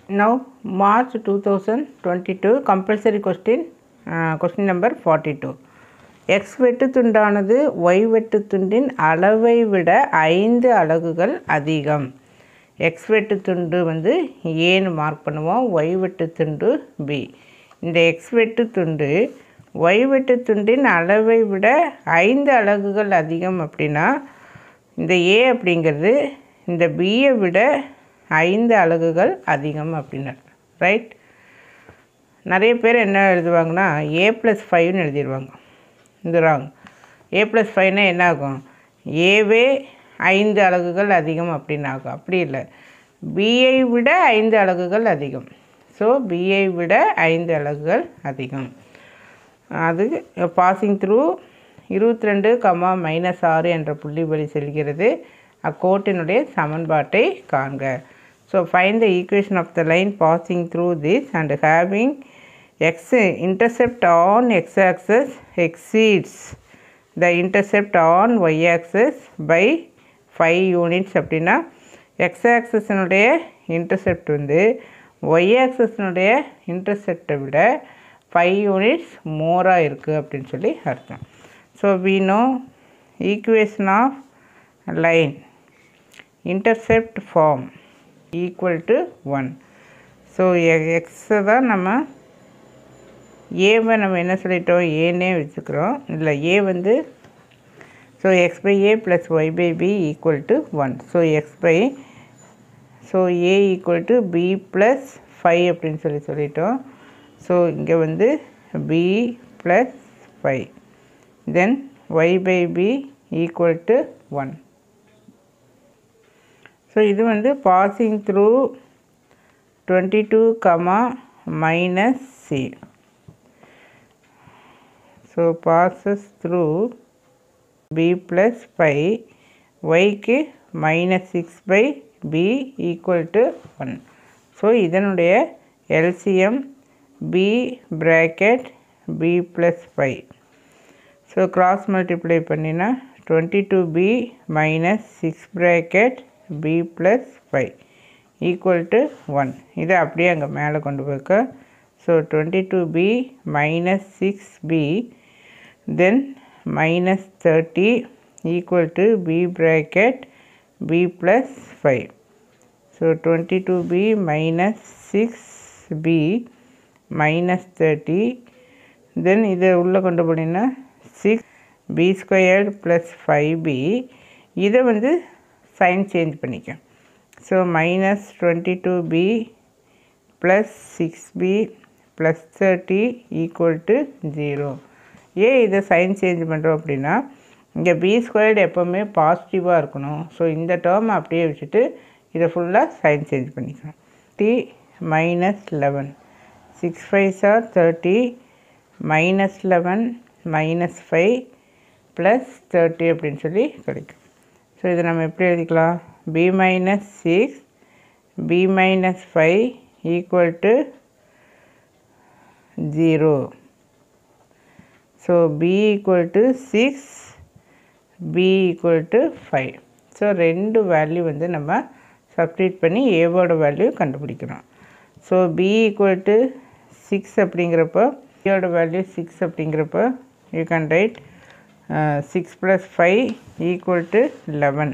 Now March 2022 compulsory question, question number 42. X வெட்டுத்துண்டானது Y வெட்டுத்துண்டின் அளவை விட 5 அலகுகள் அதிகம். X வெட்டுத்துண்டு வந்து ஏன்னு மார்க் பண்ணுவோம், Y வெட்டுத்துண்டு B. இந்த X வெட்டுத்துண்டு Y வெட்டுத்துண்டின் அளவை விட 5 அலகுகள் அதிகம் அப்படின்னா இந்த A அப்படிங்கிறது இந்த Bயை விட 5 அலகுகள் அதிகம் அப்படின்னு, ரைட்? நிறைய பேர் என்ன எழுதுவாங்கன்னா A+5ன்னு எழுதிடுவாங்க. இந்த ராங். A+5னா என்ன ஆகும்? ஏவே 5 அலகுகள் அதிகம் அப்படின்னு ஆகும். அப்படி இல்லை, பியை விட 5 அலகுகள் அதிகம். ஸோ பியை விட 5 அலகுகள் அதிகம். அது பாசிங் த்ரூ 22, -6 என்ற புள்ளி வழி செல்கிறது. அக்கோட்டினுடைய சமன்பாட்டை காண்க. So find the equation of the line passing through this and having x intercept on x-axis exceeds the intercept on y-axis by 5 units அப்படின்னா x-axisனுடைய intercept வந்து y-axisனுடைய interceptை விட 5 units மோராக இருக்குது அப்படின்னு சொல்லி அர்த்தம். So we know equation of line intercept form equal to 1. So x தான் நம்ம ஏவை நம்ம என்ன சொல்லிட்டோம், ஏன்னே வச்சுக்கிறோம். இல்லை, ஏ வந்து so x/a + y/b equal to 1. So A equal to b + 5 அப்படின்னு சொல்லிட்டோம். ஸோ இங்கே வந்து b + 5, then y/b equal to 1. So இது வந்து passing through 22, -c. So passes through b + 5, yக்கு -6/b equal to 1. So இதனுடைய LCM b bracket b + 5. So cross multiply பண்ணினா 22b - 6 bracket b + 5 equal to 1. இதை அப்படியே அங்கே மேலே கொண்டு போய்க்க. So 22b - 6b then -30 equal to b bracket b + 5. So 22b - 6b -30, then இதை உள்ளே கொண்டு போனீங்கன்னா 6b² + 5b. இதை வந்து சைன் சேஞ்ச் பண்ணிக்க. So -22b + 6b + 30 equal to 0. ஏன் இதை சைன் சேஞ்ச் பண்ணுறோம் அப்படின்னா இங்கே b² எப்போவுமே பாசிட்டிவாக இருக்கணும். ஸோ இந்த டேர்மை அப்படியே வச்சுட்டு இதை ஃபுல்லாக சைன் சேஞ்ச் பண்ணிக்கணும். -11, 6 5s are 30, -11 -5 + 30 அப்படின்னு சொல்லி கிடைக்கும். ஸோ இதை நம்ம எப்படி எழுதிக்கலாம்? b - 6 b - 5 equal to 0. So b equal to 6, b equal to 5. So ரெண்டு வேல்யூ வந்து நம்ம சப்ஸ்டிட்யூட் பண்ணி ஏவோட வேல்யூ கண்டுபிடிக்கிறோம். ஸோ b equal to 6 அப்படிங்கிறப்போ ஏவோட வேல்யூ 6 அப்படிங்கிறப்போ you can write 6 + 5 equal to 11.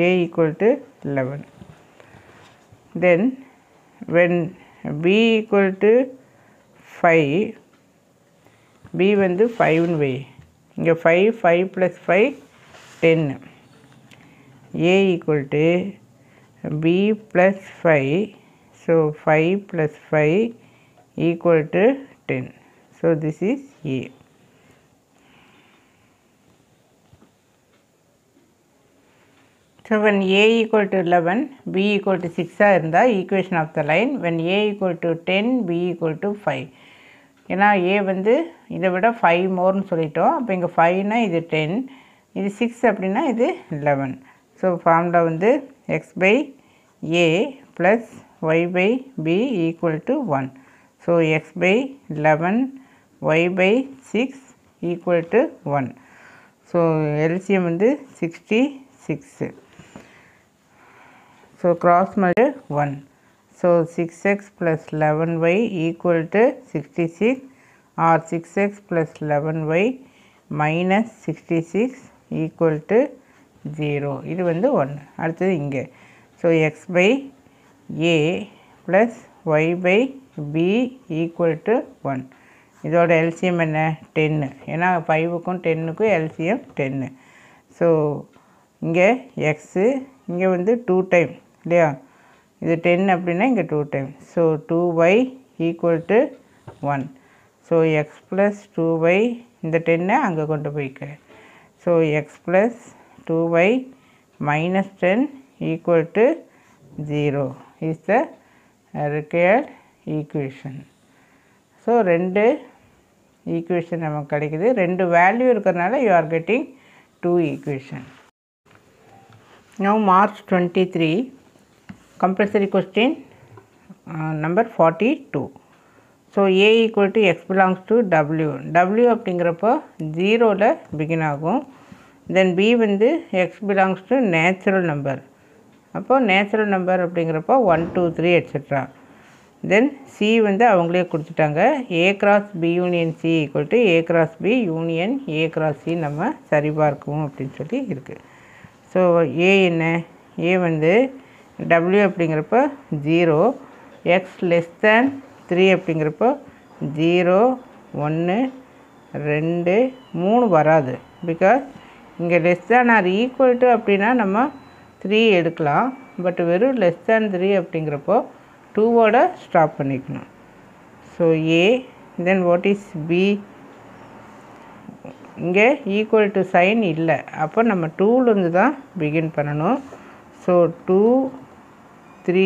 a equal to 11. Then when b equal to 5, b வந்து 5ன்னு வை. இங்கே 5 + 5 10. a equal to b + 5. So 5 + 5 equal to 10. So this is a. So when a equal to 11, b equal to 6 இருந்தால் equation of the line when a equal to 10, b equal to 5. ஏன்னா a வந்து இதை விட 5 மோர்னு சொல்லிட்டோம். அப்போ இங்கே 5னா இது 10, இது 6 அப்படின்னா இது 11. ஸோ ஃபார்முலா வந்து x/a + y/b equal to 1. So x/11 y/6 equal to 1. So LCM வந்து 66. So cross multiply 1. So 6x plus 11y equal to 66 or 6x plus 11y minus 66 equal to 0. இது வந்து 1. அடுத்தது இங்கே. So x by a plus y by b equal to 1. இதோட LCM என்ன 10. ஏன்னா 5க்கும் 10க்கும் LCM 10. So இங்கே x இங்கே வந்து 2 டைம் இல்லையா, இது 10 அப்படின்னா இங்கே 2 time. So 2y equal to 1. So x plus 2y இந்த 10 அங்கே கொண்டு போய்க்க. So x plus 2y minus 10 equal to 0 is the required equation. So 2 equation நமக்கு கிடைக்குது. 2 வேல்யூ இருக்கிறதுனால you are getting 2 equation. Now March 23 compulsory question number 42. So a equal to x belongs to w. w அப்படிங்கிறப்போ 0ல begin ஆகும். தென் b வந்து x belongs to natural number. அப்போது natural number அப்படிங்கிறப்போ 1 2 3 etcetera. தென் C வந்து அவங்களே கொடுத்துட்டாங்க. A cross B union C equal to A cross B union A cross C நம்ம சரிபார்க்குவோம் அப்படின்னு சொல்லி இருக்குது. ஸோ ஏ என்ன, ஏ வந்து டபிள்யூ அப்படிங்கிறப்ப 0, எக்ஸ் லெஸ் தேன் 3 அப்படிங்கிறப்போ 0 1 2 3 வராது. பிகாஸ் இங்கே less than or equal to அப்படின்னா நம்ம 3 எடுக்கலாம். பட் வெறும் லெஸ் தேன் 3 அப்படிங்கிறப்போ 2வோட ஸ்டாப் பண்ணிக்கணும். So A then what is B, இங்கே ஈக்குவல் டு சைன் இல்லை, அப்போ நம்ம 2லேருந்து தான் பிகின் பண்ணணும். So 2 3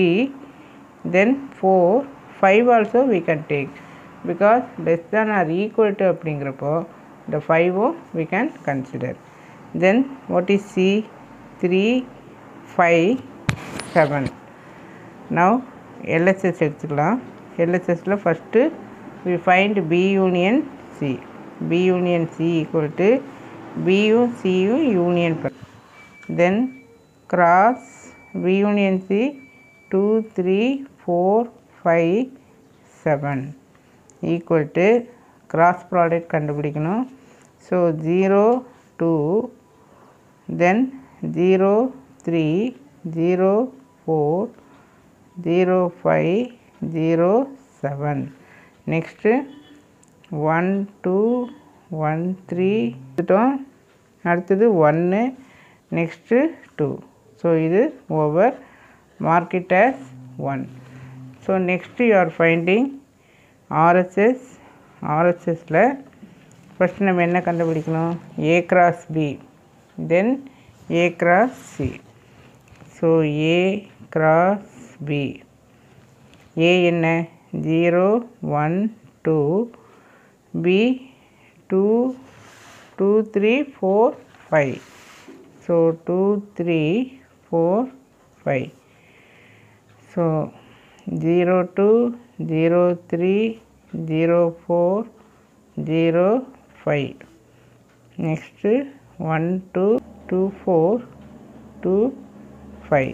then 4 5 also we can take. Because less than or equal to அப்படிங்கிறப்போ இந்த 5வும் we can consider. Then what is C 3 5 7. Now LHS எடுத்துக்கலாம். LHSல first we find B union C. B union C equal to Bயும் Cயும் union பண்ண. Then cross B union C 2 3 4 5 7 equal to cross product கண்டுபிடிக்கணும். So 0 2 then 0 3 0 4 0 5 0 7. Next 1 2 1 3 எடுத்துட்டோம். அடுத்தது 1 next 2. So இது over, mark it as 1. So next you are finding RHS. ஆர்ஹெச்எஸில் first நம்ம என்ன கண்டுபிடிக்கணும், A cross B then A cross C. So A cross B. A என்ன 0 1 2, B 2 2 3 4 5. So 2 3 4 5. So 0 2 0 3 0 4 0 5. Next 1 2 2 4 2 5.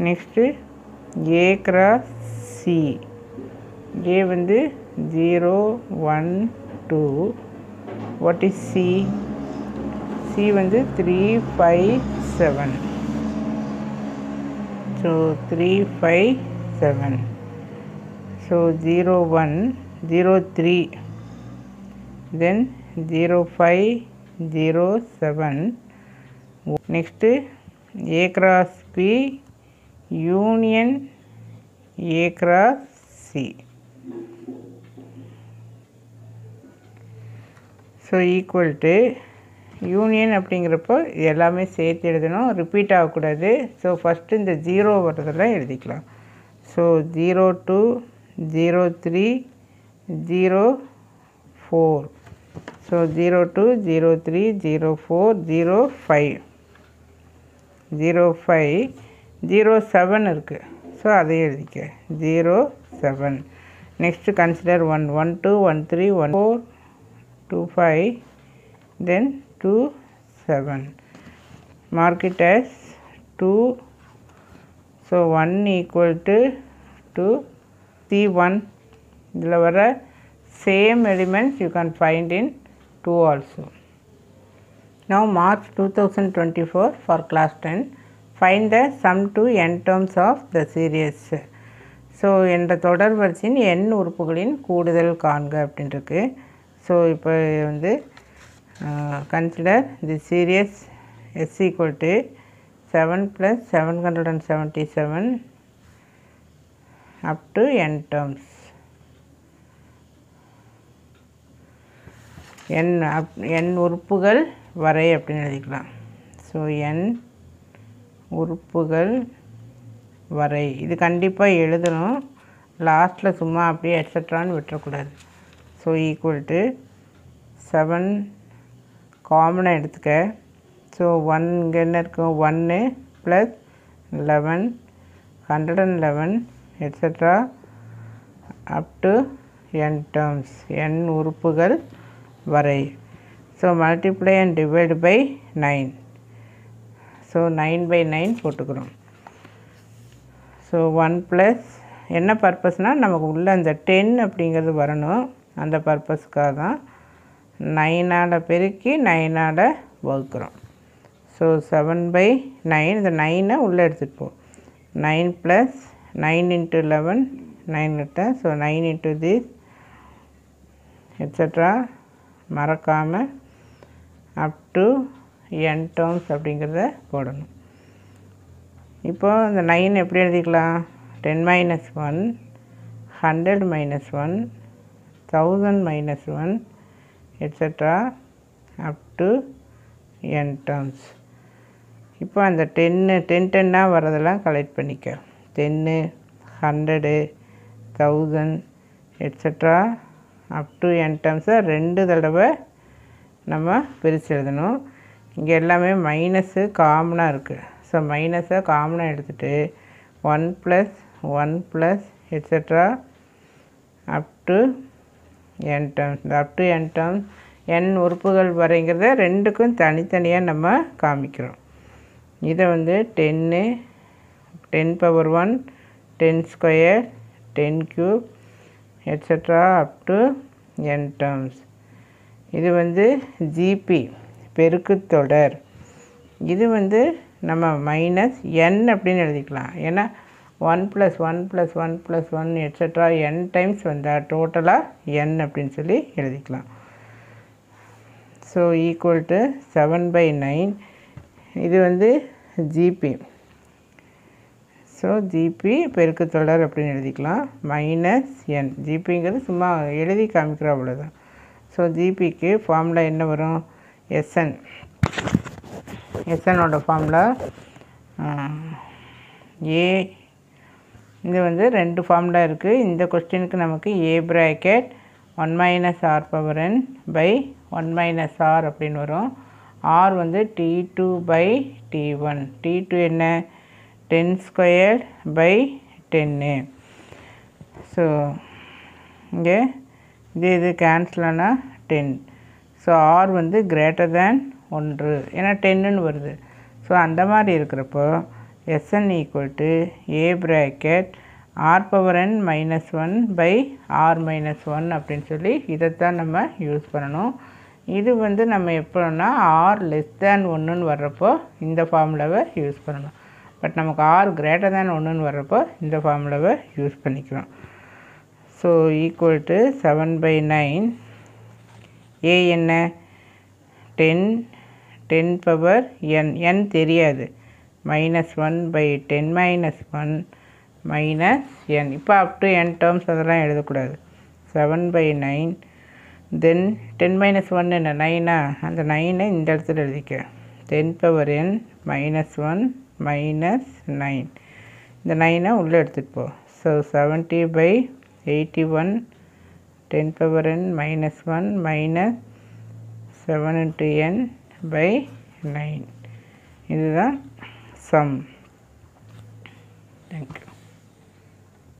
Next A cross C. A வந்து 0 1 2. What is C, C வந்து 3 5 7. So 3 5 7. So 0 1 0 3 then 0 5 0 7. Next A cross B union A cross C. So equal to union அப்படிங்கிறப்போ எல்லாமே சேர்த்து எழுதணும், repeat ஆகக்கூடாது. So first இந்த 0 வர்றதெல்லாம் எழுதிக்கலாம். ஸோ 0 2 0 3 0 4. ஸோ 0 2 0 3 0 4 0 5 0 5 0 7 இருக்குது. ஸோ அதை எழுதிக்க 0 7. Next consider 1 1 2 1 3 1 4 2 5 then 2 7. Mark it as 2 so 1 equal to C1. இதில் வர same elements you can find in 2 also. Now March 2024 for class 10. Find the sum to n terms of the series. So என்ற தொடர் வரிசையின் n உறுப்புகளின் கூடுதல் காண்க அப்படின்ட்டுருக்கு. So இப்போ வந்து consider the series s equal to 7 plus 777 up to n terms. n உறுப்புகள் வரை அப்படின்னு எழுதிக்கலாம். ஸோ n உறுப்புகள் வரை இது கண்டிப்பாக எழுதணும். லாஸ்ட்டில் சும்மா அப்படியே எட்ஸட்ரான்னு விட்டுறக்கூடாது. ஸோ ஈக்குவல் டு 7 காமனாக எடுத்துக்க. ஸோ 1 இங்கே என்ன இருக்கும் 1 plus 11 111 etcetera up to n terms n உறுப்புகள் வரை. So multiply and divide by 9. So 9/9 போட்டுக்கிறோம். ஸோ 1 ப்ளஸ் என்ன பர்பஸ்னால் நமக்கு உள்ளே அந்த 10 அப்படிங்கிறது வரணும். அந்த பர்பஸ்க்காக தான் 9ஆல் பெருக்கி 9ஆல் வகுக்கிறோம். ஸோ 7/9 இந்த 9ஐ உள்ளே எடுத்துகிட்டு போ. 9 ப்ளஸ் 9 into 11 9 எடுத்தேன். ஸோ 9 into this எட்ஸட்ரா மறக்காமல் அப் டு n terms அப்படிங்கிறத போடணும். இப்போது இந்த 9 எப்படி எழுதிக்கலாம் 10 minus 1 100 minus 1 1000 minus 1 et cetera up to n terms. இப்போ அந்த 10 வரதெல்லாம் கலெக்ட் பண்ணிக்க. 10 100 1000 et cetera up to n terms 2 தடவை நம்ம பிரித்து எழுதணும். இங்கே எல்லாமே மைனஸு காமனாக இருக்குது. ஸோ மைனஸை காமனாக எடுத்துகிட்டு 1 plus 1 plus et cetera up to n terms. இந்த அப் டு n terms n உறுப்புகள் வரைங்கிறத ரெண்டுக்கும் தனித்தனியாக நம்ம காமிக்கிறோம். இதை வந்து 10 10 power 1 10 square 10 cube et cetera up to n terms. இது வந்து ஜிபி பெருக்குத்தொடர். இது வந்து நம்ம மைனஸ் n அப்படின்னு எழுதிக்கலாம். ஏன்னா 1 + 1 + 1 + 1 எட்ஸட்ரா n டைம்ஸ் வந்தால் டோட்டலாக n அப்படின்னு சொல்லி எழுதிக்கலாம். ஸோ ஈக்குவல் டு 7/9 இது வந்து ஜிபி. ஸோ ஜிபி பெருக்குத்தொடர் அப்படின்னு எழுதிக்கலாம். மைனஸ் n ஜிபிங்கிறது சும்மா எழுதி காமிக்கிறோம் அவ்வளோதான். ஸோ ஜிபிக்கு ஃபார்முலா என்ன வரும் எஸ்என். எஸ்என்னோட ஃபார்முலா ஏ. இது வந்து 2 ஃபார்முலா இருக்குது. இந்த கொஸ்டினுக்கு நமக்கு a bracket 1 - r power n by 1 - r அப்படின்னு வரும். r வந்து T2/T1. T2 என்ன 10 ஸ்கொயர் பை 10. ஸோ இங்கே இது கேன்சல் ஆனால் 10. ஸோ r வந்து கிரேட்டர் தேன் 1 ஏன்னா 10ன்னு வருது. ஸோ அந்த மாதிரி இருக்கிறப்போ Sn equal to a bracket r power n -1 by r -1 அப்படின்னு சொல்லி இதைத்தான் நம்ம யூஸ் பண்ணணும். இது வந்து நம்ம எப்போன்னா r லெஸ் தேன் 1ன்னு வர்றப்போ இந்த ஃபார்முலாவை யூஸ் பண்ணணும். பட் நமக்கு r கிரேட்டர் தேன் 1ன்னு வர்றப்போ இந்த ஃபார்முலாவை யூஸ் பண்ணிக்கிறோம். ஸோ ஈக்குவல் டு 7/9 a என்ன 10 10 பவர் n தெரியாது -1/10 -1 மைனஸ் n. இப்போ அப் டு n terms அதெல்லாம் எழுதக்கூடாது. 7/9 தென் 10 - 1 என்ன 9 அந்த 9 இந்த இடத்துல எழுதிக்க. 10 பவர் n -1 மைனஸ் 9 இந்த 9 உள்ளே எடுத்துகிட்டு போ. So 70/81 10 power n -1 minus 7 into n/9 இதுதான் சம். தேங்க்யூ.